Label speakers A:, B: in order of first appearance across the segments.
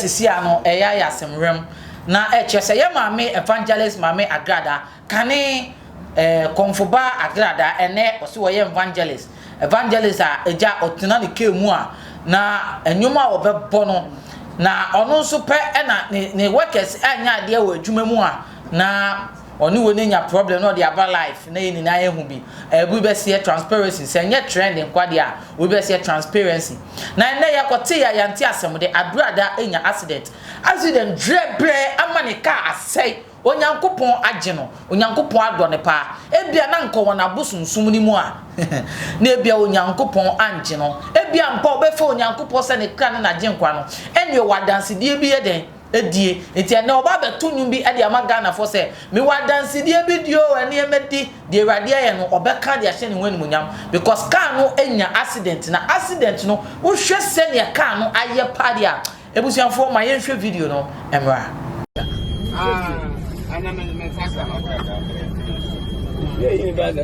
A: sisi ano eya yasemrem na echese ye maame evangelist maame Agradaa kane konfoba Agradaa ene osi wo ye evangelist a eja otena ne kemu a na enwuma obebọ no na ono nso pe na ne workers anya ade wo adwuma mu a na oni wo nya problem no dey about life na yini na yehu bi ebu be see transparency say nye trend nkwade a we be see transparency na na yakote ya yanti asem de Agradaa enya accident drebre amane ka asai onyankopon agye no onyankopon adɔ ne pa ebia na nko wona bosunsum ni mu a na ebia onyankopon anje no ebia mpa obefa onyankopon se ne kra na agye nkwa no enwe wadanse die bi yeden edie enti na oba beto nwum bi ade amaga na fo se me wadanse die bi dio ene emedi de awade aye no obeka de ahye ne wani munyam because car no enya accident na accident no wo hwe se ne car no aye pade a ebusianfo ma ye hwe video no emra
B: Ana me fasa na Agradaa.
C: Yeye baga.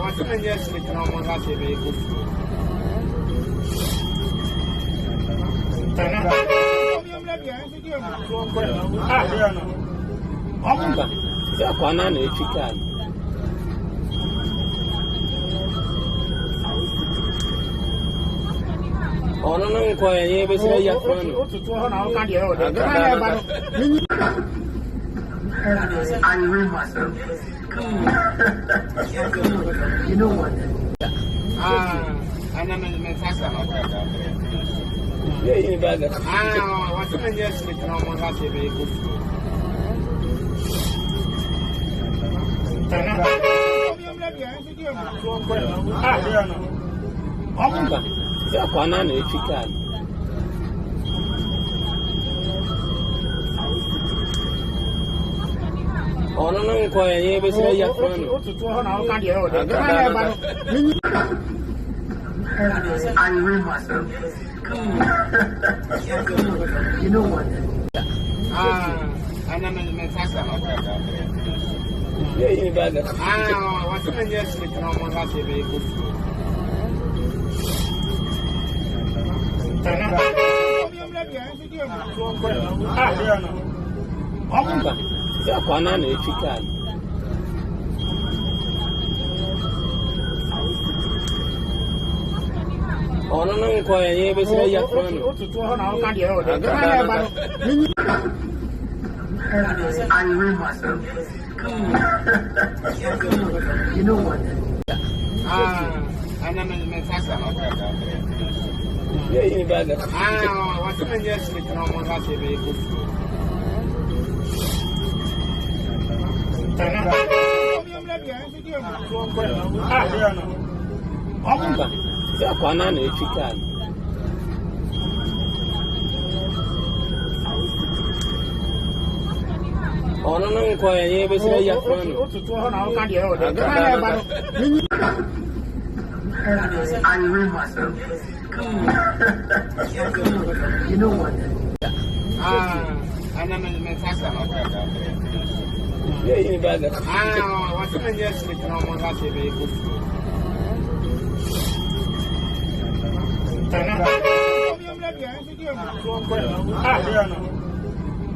B: Watu wenye sisi tunaomba sebe ku. Tana.
C: Omba. Ya kwa nani efika. Ono no nko ye be se ya front.
B: Otutu ho na o kan de o de.
D: I read myself. You know what?
B: Ana me fasa na Agradaa.
C: Yeye baga.
B: Watu wenye sisi tunaomba sebe ku. Tana.
C: Omba. Ya kwa nani efika. Ono no nko ye be se ya front.
B: Otutu ho na o kan de o de.
D: I read myself. You know what?
B: Ana me fasa na Agradaa.
C: Yeye baga.
B: Watu wenye sisi tunaomba sebe ku. Tana.
C: Omba. Ya kwa nani efika. Ono no nko ye be se ya front.
B: Otutu ho na o kan de o de.
D: I read myself. You know what?
B: Ana me fasa na Agradaa.
C: Yeye baga.
B: Watu wenye sisi tunaomba sebe ku. Tana.
C: Omba. Ya kwa nani efika. Ono no nko ye be se ya front.
B: Otutu ho na o kan de o de.
D: I read myself. You know what?
B: Ana me fasa na Agradaa.
C: Yeye baga.
B: Watu wenye sisi tunaomba sebe ku. Tana.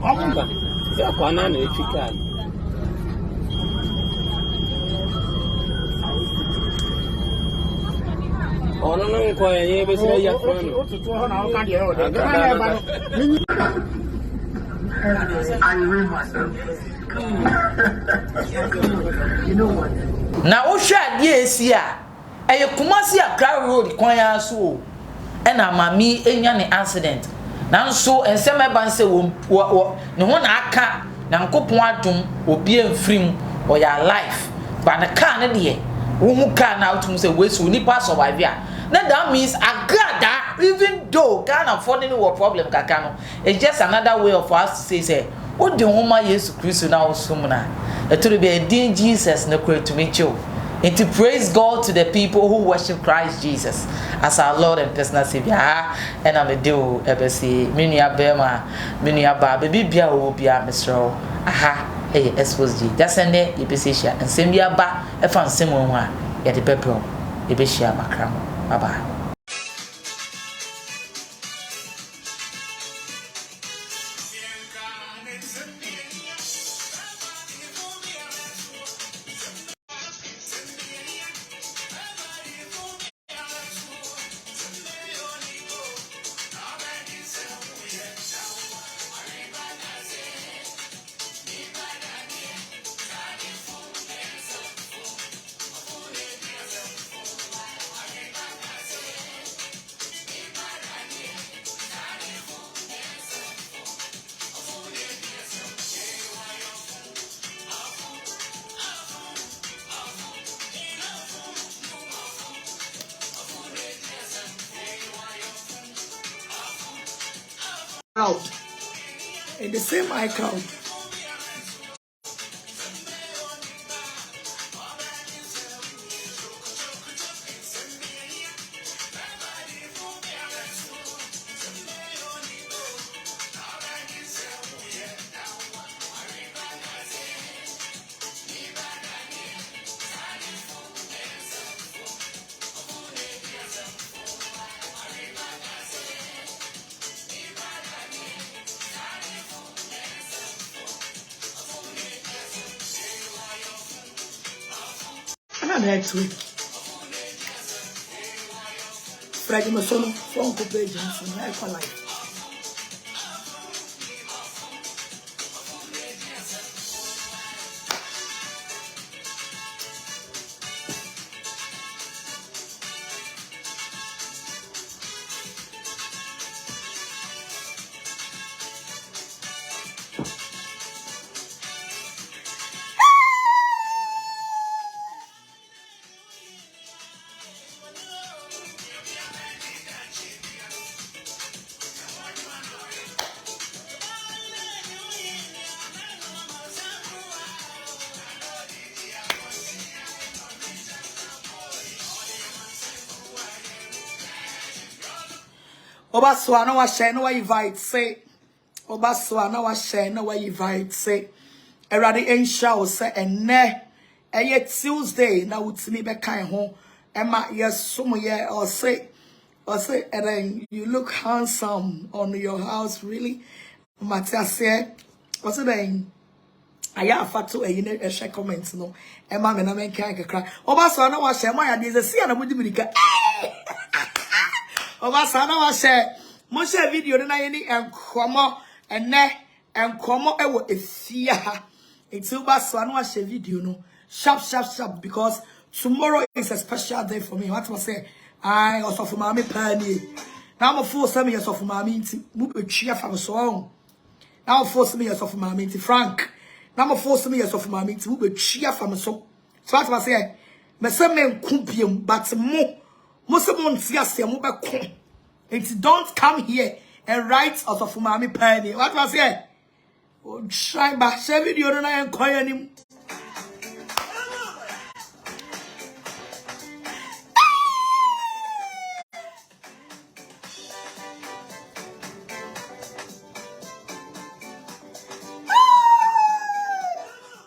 C: Omba. Ya kwa nani efika. Ono no nko ye be se ya front.
B: Otutu ho na o kan de o de.
D: I read myself. You know what?
A: na wo hwe ade esi a eye Kumasi Accra road kwan ya so na mami enya ne accident nanso ensem eba nse wo ne ho na aka na nkopon adom obi emfrim o ya life ba na car ne de wo hu car na utum se wesu nipa survive a na that means Agradaa even though Ghana for any problem kaka no it's just another way of us to say what the woman Yesu Christ na osumna it will be a din Jesus na kure to meet you. And to praise God to the people who worship Christ Jesus as our Lord and personal Savior. And I'm a deal, ebesi, minia bema, minia ba, baby bia wo bia Mr. Aha, Xposed. That's an day, ebesi and send me a ba, a fan simon, yet the pepper, ebesi makram. Bye bye.
E: Out in the same iCloud. Next week, Friday, my son, phone page, and I for life. Obaswa na wa share na wa invite say Obaswa na wa share na wa invite say Erade ensha o say enne eye Tuesday na wutimi be kan ho ema yesom ye or say and then you look handsome on your house really Matiase or say then aya afato eyine e share comment no ema me na men kan kakra Obaswa na wa share ma ya dey say na mudi mirika Obasana wa share mo share video na yeni enkomo ene enkomo ewo efia ha enti Obasana wa share video no sharp because tomorrow is a special day for me. What was say I also for mommy pani now mo force me yourself for mommy nti mo betwia fa so on now force me yourself for mommy nti Frank now mo force me yourself for mommy nti mo betwia fa so what was say me say me nku but mo don't come here and write out of Mami Penny. What was it? Oh, try back 7 video and call him.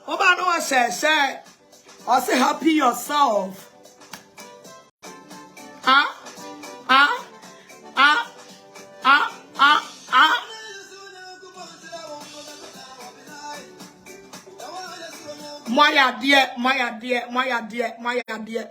E: Oh, no, I say, happy yourself. My dear.